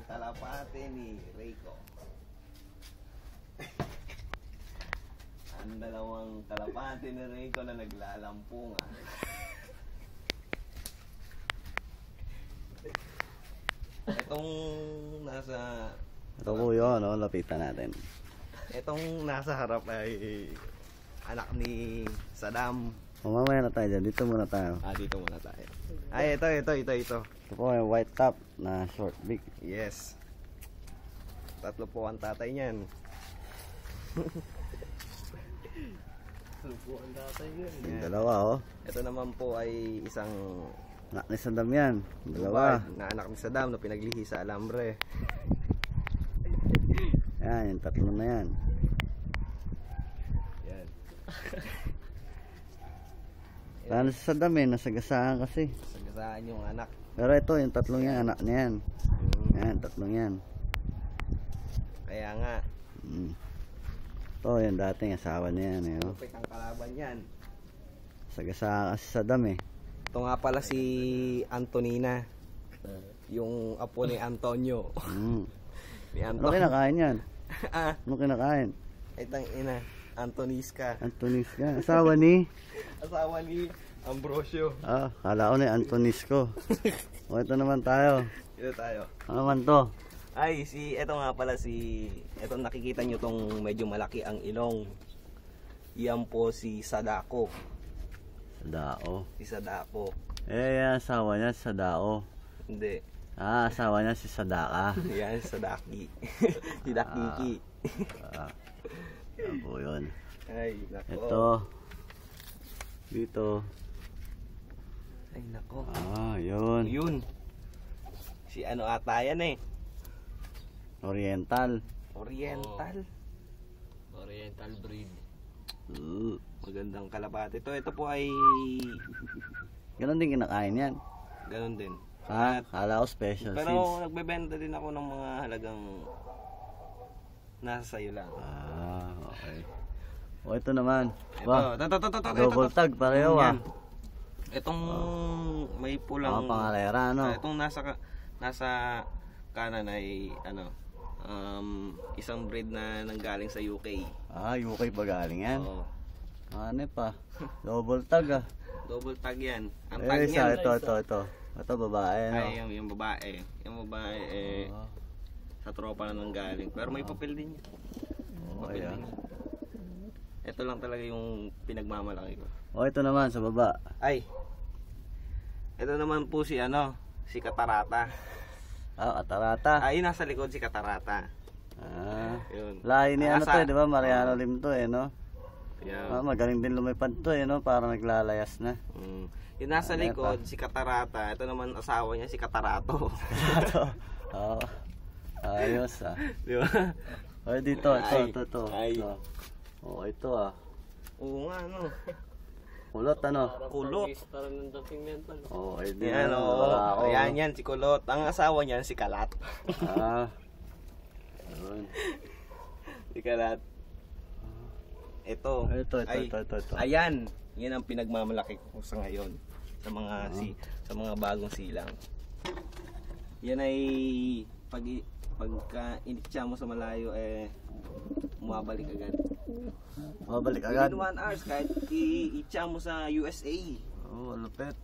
kalapate ni Rico. Ang dalawang kalapate ni Rico na naglalampungan. Itong nasa... Ito po yun, no? Lapitan natin. Itong nasa harap ay anak ni Saddam. Mamaya na tayo dyan. Dito muna tayo. Dito muna tayo. Ay, ito. Ito po yung white top na short beak. Yes. Tatlo po ang tatay niyan. Tatlo po ang tatay niyan. Yung dalawa, oh. Ito naman po ay isang Anak ni Saddam yan. Dalawa. na anak ni Saddam na pinaglihi sa alambre. Yan, yung tatlo na yan. Yan. Paano si Saddam eh? Nasagasaan kasi. Sagasaan yung anak. Pero ito, yung tatlong yan, anak niya yan. Yan, tatlong yan. Kaya nga. Ito, yung dating asawa niya yan. Eh, oh. Lupit ang kalaban yan. Sagasaan kasi Saddam eh. Ito nga pala si Antonina. Yung apo ni Antonio. Ni Ano kinakain yan? Ano kinakain? Itang ina, Antoniska. Antoniska. Asawa ni? Asawa ni Ambrosio. Kala ko na Antonisco. O, ito naman tayo. Ito tayo. Ano naman to? Ay, ito nga pala ito nakikita nyo tong medyo malaki ang ilong. Yan po si Sadako. Sadao. Si Sadako. Yan, asawa niya si Sadao. Hindi. Asawa niya si Sadaka. Yan, Sadaki. Si Dakiki. Yan po yun. Ay, nako. Ito. Dito. Ay, nako. Yun. Yun. Si ano ata yan eh. Oriental. Oriental. Oriental breed. Magandang kalapate. Ito po ay Ganon din kinakain yan. ganon din. Kala ko special Pero seeds. nagbebenta din ako ng mga halagang nasa sayo lang. Okay. O, ito naman. Ito. Double tag pareho Itong may pulang pangalera, ano? Itong nasa kanan ay isang breed na nanggaling sa UK. UK pa galing yan? Oo. Ano pa? Double tag Double tag yan. Ang tag isa, niyan. Ito babae, no? Ay, yung babae. Yung babae sa tropa na nanggaling. Pero may papel din yan. Papel din yan. Ito lang talaga yung pinagmamalaki ko. O, ito naman sa baba. Ay. Ito naman po si Katarata. Katarata. Ay, nasa likod si Katarata. Yun. Lahi ni ano to eh, di ba? Mariano Lim to eh, no? Yeah. Magaling din lumipad to eh, no? Parang naglalayas na. Yung nasa likod, si Katarata. Ito naman asawa niya, si Katarato. Ayos Di ba? O, dito, ito. Ay. O, ito Oo nga, no? Kulot, ano? Kulot. Parang ng dating mental. O, ay di Yan, oo. Ayan yan, si Kulot. Ang asawa niyan, si Kalat. Ayun. Si Kalat. Ito. Ayan. Yan ang pinagmamalaki ko sa ngayon. Sa mga bagong silang. Yan ay pagka initya mo sa malayo bumabalik agad. Mabalik agad. Within 1 hour kahit i-itya mo sa USA. Lupit.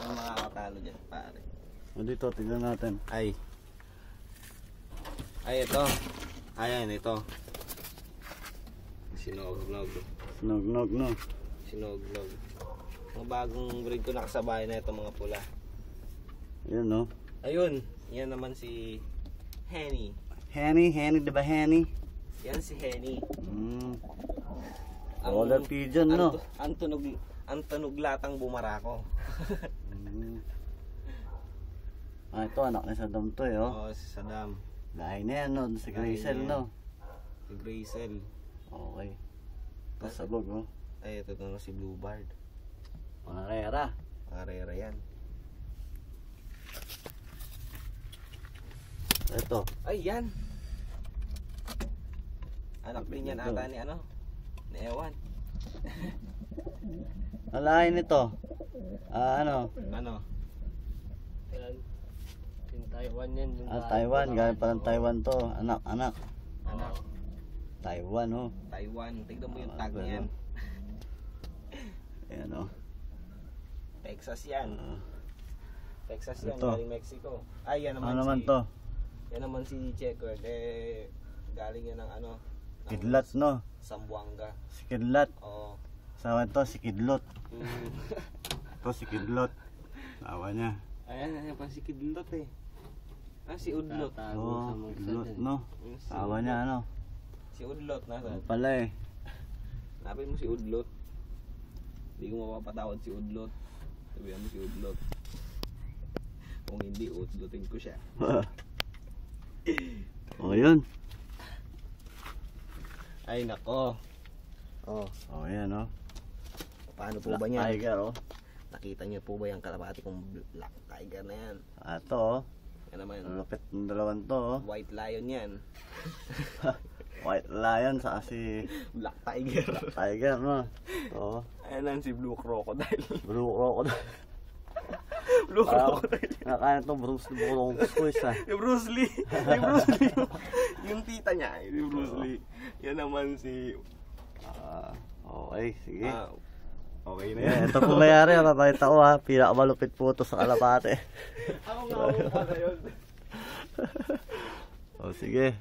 Ang makakatalo dyan, pare. Dito, tignan natin. Ay, ito. Ayan, ito. Sinognog, no? Sinognog. Mga bagong breed ko nakasabay na ito, mga pula. Yan, no? Ayun, yan naman si Henny. Henny, di ba Henny? Yan si Henny. Color pigeon, no? Ang tunog latang bumarako. Ito, anak ni Saddam to eh, oh. Oo, si Saddam. Lahi na yan, no? Si Graysel, no? Si Graysel. Okay. Ito, sabog, no? Ay, ito na si Bluebird. Pangarera. Pangarera yan. Ito. Ay, yan. Anak din yan ata ni ni Ewan. Alain nito. Ano? Ano? Yan. Taiwan yan. Yung Taiwan. Galing pa ng Taiwan to. Anak. Anak, Taiwan, oh. Taiwan. Tignan mo yung tag niyan. Ayan, oh. Texas yan. Texas yan, Ito. galing Mexico. Ay, yan naman, Ano naman to? Yan naman si Checkered. Galing yan ng ano? ng Kidlat, no? Zamboanga. Si Kidlat. Oo. Sawa to, si Kidlot. Mm. Ito, si Kidlot. Sawa niya. Ayan, yan pa si Kidlot eh. Si Udlot. Oo, Kidlot, no? Sawa niya, ano? Si Udlot, nasa? Ano pala eh. Hanapin mo si Udlot. Hindi ko mapapatawad si Udlot. Sabihan mo si Udlot. Kung hindi, udlotin ko siya. Oh, yun. Ay, nako. Oh, Oh, yan, oh. paano po ba Black yan? Tiger, oh. Nakita niyo po ba yung kalapati kong Black Tiger na yan? Ito, oh. Yan naman, Lupit ng dalawang to, oh. White Lion yan. White Lion sa si Black Tiger. Tiger, no? Oo. Ayan lang si Blue Crocodile. Blue Crocodile. Blue Crocodile. Nakakain to Bruce Squiz, ah. Yung Bruce Lee. Yung Bruce Lee. Yung tita niya, yung Bruce Lee. Yan naman si... Okay, sige. Okay na yan. Yeah, ito po mayari, papakita ko, ha. Pinakamalupit po ito sa kalapate. Ako nga ako pala yun. Oh, sige.